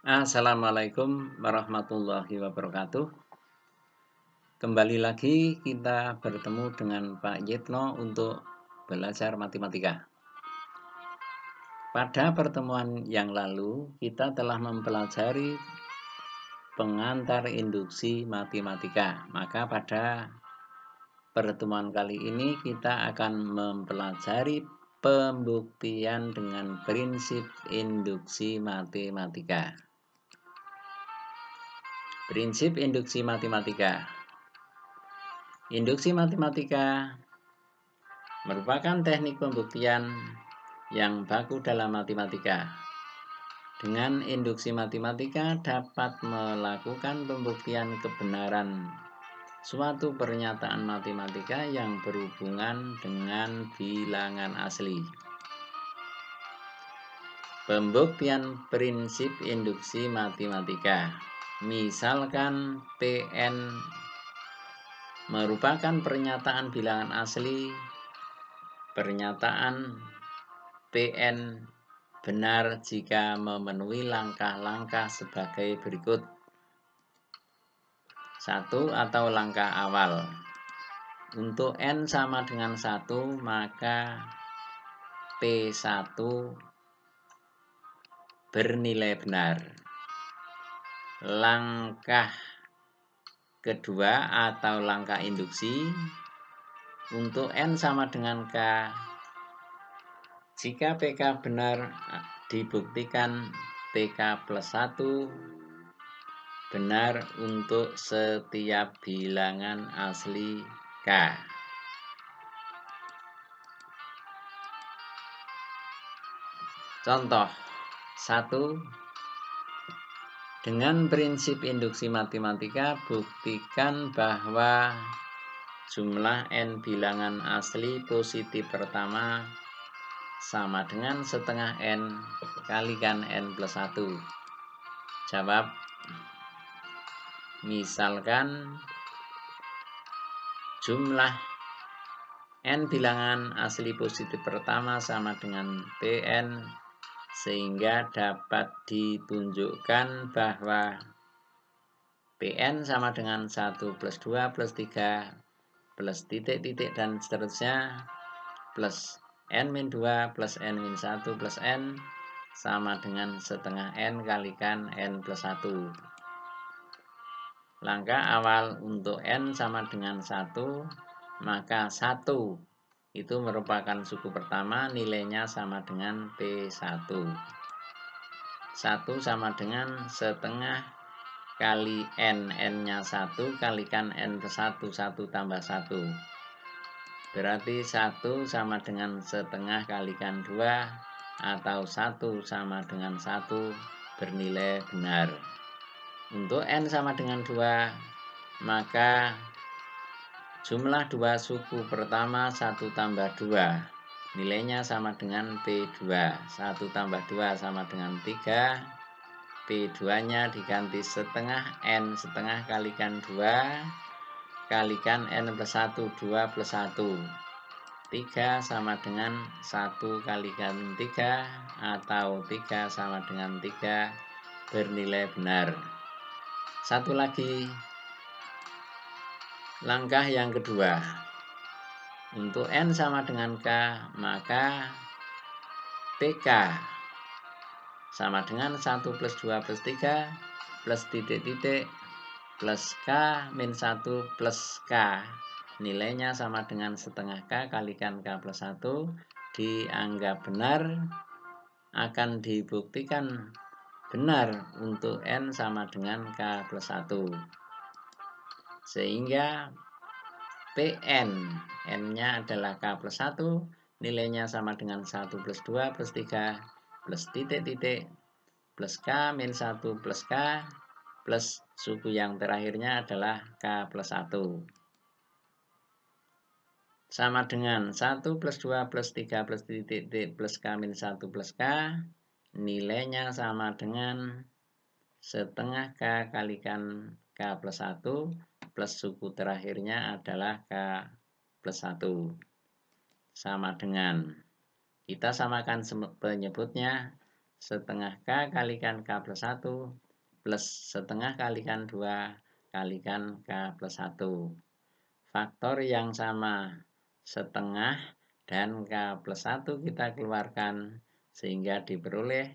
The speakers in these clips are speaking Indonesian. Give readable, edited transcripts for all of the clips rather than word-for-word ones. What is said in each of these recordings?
Assalamualaikum warahmatullahi wabarakatuh. Kembali lagi kita bertemu dengan Pak Yitno untuk belajar matematika. Pada pertemuan yang lalu kita telah mempelajari pengantar induksi matematika. Maka pada pertemuan kali ini kita akan mempelajari pembuktian dengan prinsip induksi matematika. Prinsip induksi matematika. Induksi matematika merupakan teknik pembuktian yang baku dalam matematika. Dengan induksi matematika dapat melakukan pembuktian kebenaran suatu pernyataan matematika yang berhubungan dengan bilangan asli. Pembuktian prinsip induksi matematika. Misalkan Pn merupakan pernyataan bilangan asli. Pernyataan Pn benar jika memenuhi langkah-langkah sebagai berikut. 1. Atau langkah awal. Untuk n sama dengan 1, maka P1 bernilai benar. Langkah kedua atau langkah induksi. Untuk n sama dengan K, jika PK benar dibuktikan PK plus 1 benar untuk setiap bilangan asli K. Contoh 1. Dengan prinsip induksi matematika, buktikan bahwa jumlah n bilangan asli positif pertama sama dengan setengah n kalikan n plus 1. Jawab. Misalkan jumlah n bilangan asli positif pertama sama dengan Pn, sehingga dapat ditunjukkan bahwa Pn sama dengan 1 plus 2 plus 3 plus titik-titik dan seterusnya plus n-2 plus n-1 plus n sama dengan setengah n kalikan n plus 1. Langkah awal untuk n sama dengan 1, maka 1 itu merupakan suku pertama, nilainya sama dengan P1. 1 sama dengan setengah kali n, n-nya 1 kalikan n plus 1, 1 tambah 1. Berarti 1 sama dengan setengah kalikan 2, atau 1 sama dengan 1 bernilai benar. Untuk n sama dengan 2, maka jumlah 2 suku pertama 1 tambah 2, nilainya sama dengan P2. 1 tambah 2 sama dengan 3, P2-nya diganti setengah n setengah kalikan 2 kalikan n plus 1, 2 plus 1. 3 sama dengan 1 kalikan 3, atau 3 sama dengan 3 bernilai benar. Satu lagi, langkah yang kedua. Untuk n sama dengan K, maka PK sama dengan 1 plus 2 plus 3 plus titik-titik plus K min 1 plus K. Nilainya sama dengan setengah K kalikan K plus 1. Dianggap benar, akan dibuktikan benar untuk n sama dengan K plus 1. Sehingga Pn, n-nya adalah K plus 1, nilainya sama dengan 1 plus 2 plus 3 plus titik-titik plus K min 1 plus K plus suku yang terakhirnya adalah K plus 1. Sama dengan 1 plus 2 plus 3 plus titik-titik plus K min 1 plus K, nilainya sama dengan setengah K kalikan K plus 1 plus suku terakhirnya adalah K plus 1. Sama dengan, kita samakan penyebutnya, setengah K kalikan K plus 1 plus setengah kalikan 2 kalikan K plus 1. Faktor yang sama setengah dan K plus 1 kita keluarkan sehingga diperoleh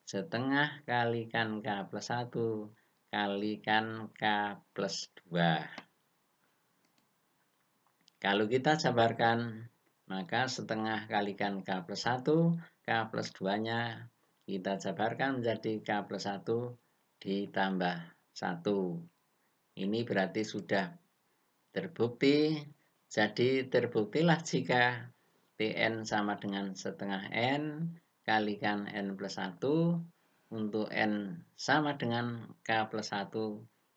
setengah kalikan K plus 1 kalikan K plus 2. Kalau kita jabarkan, maka setengah kalikan K plus 1, K plus 2-nya kita jabarkan menjadi K plus 1 ditambah 1. Ini berarti sudah terbukti. Jadi terbuktilah jika Pn sama dengan setengah N kalikan N plus 1. Untuk N sama dengan K plus 1,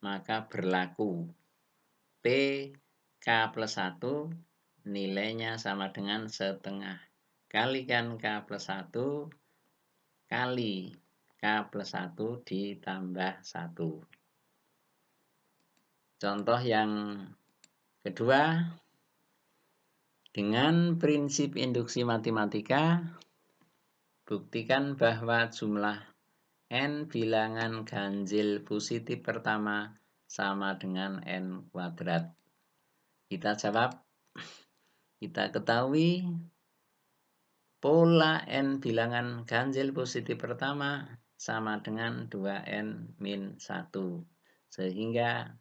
maka berlaku P K plus 1 nilainya sama dengan setengah kalikan K plus 1 kali K plus 1 ditambah 1. Contoh yang kedua, dengan prinsip induksi matematika, buktikan bahwa jumlah N bilangan ganjil positif pertama sama dengan N kuadrat. Kita jawab, kita ketahui pola N bilangan ganjil positif pertama sama dengan 2N min 1. Sehingga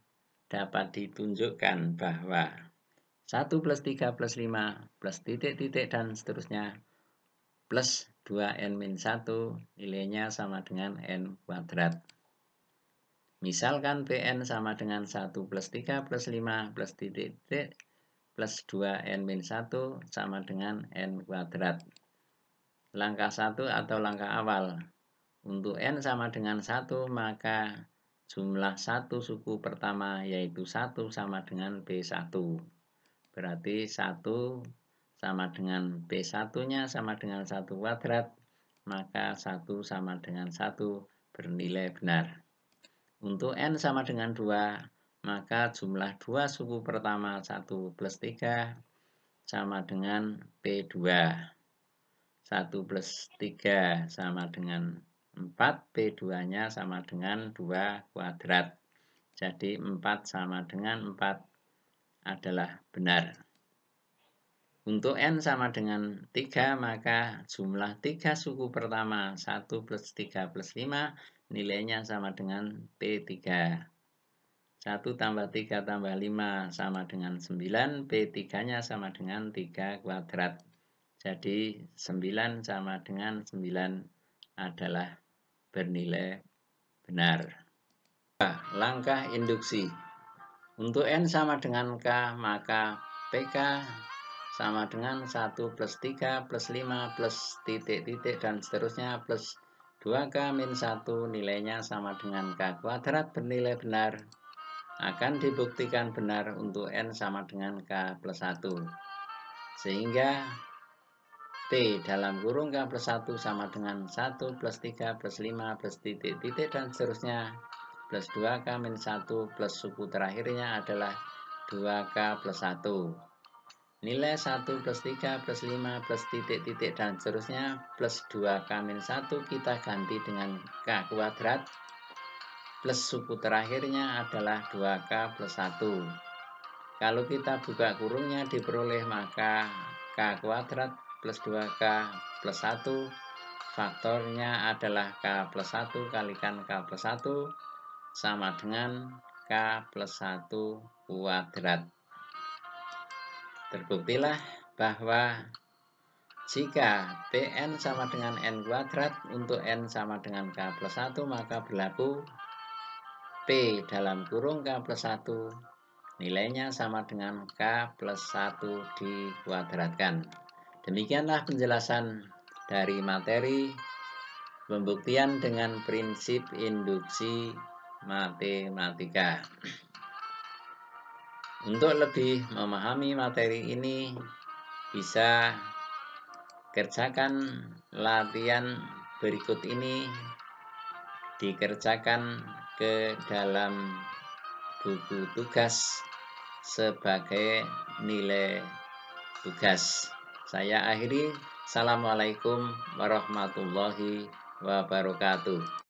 dapat ditunjukkan bahwa 1 plus 3 plus 5 plus titik-titik dan seterusnya plus 2N min 1 nilainya sama dengan N kuadrat. Misalkan Pn sama dengan 1 plus 3 plus 5 plus titik-titik plus 2N min 1 sama dengan N kuadrat. Langkah 1 atau langkah awal. Untuk N sama dengan 1, maka jumlah 1 suku pertama yaitu 1 sama dengan P1. Berarti 1 sama dengan P1-nya sama dengan 1 kuadrat, maka 1 sama dengan 1 bernilai benar. Untuk N sama dengan 2, maka jumlah 2 suku pertama 1 plus 3 sama dengan P2. 1 plus 3 sama dengan 4, P2-nya sama dengan 2 kuadrat. Jadi 4 sama dengan 4 adalah benar. Untuk N sama dengan 3, maka jumlah 3 suku pertama 1 plus 3 plus 5 nilainya sama dengan P3. 1 tambah 3 tambah 5 sama dengan 9, P3-nya sama dengan 3 kuadrat. Jadi 9 sama dengan 9 adalah bernilai benar. Langkah induksi. Untuk N sama dengan K, maka PK sama dengan 1 plus 3 plus 5 plus titik-titik dan seterusnya plus 2K min 1 nilainya sama dengan K kuadrat bernilai benar. Akan dibuktikan benar untuk N sama dengan K plus 1. Sehingga P dalam kurung K plus 1 sama dengan 1 plus 3 plus 5 plus titik-titik dan seterusnya plus 2K min 1 plus suku terakhirnya adalah 2K plus 1. Nilai 1 plus 3 plus 5 plus titik-titik dan seterusnya plus 2K min 1 kita ganti dengan K kuadrat plus suku terakhirnya adalah 2K plus 1. Kalau kita buka kurungnya diperoleh maka K kuadrat plus 2K plus 1 faktornya adalah K plus 1 kalikan K plus 1 sama dengan K plus 1 kuadrat. Terbuktilah bahwa jika Pn sama dengan N kuadrat untuk N sama dengan K plus 1 maka berlaku P dalam kurung K plus 1 nilainya sama dengan K plus 1 dikuadratkan. Demikianlah penjelasan dari materi pembuktian dengan prinsip induksi matematika. Untuk lebih memahami materi ini, bisa kerjakan latihan berikut ini, dikerjakan ke dalam buku tugas sebagai nilai tugas. Saya akhiri. Assalamualaikum warahmatullahi wabarakatuh.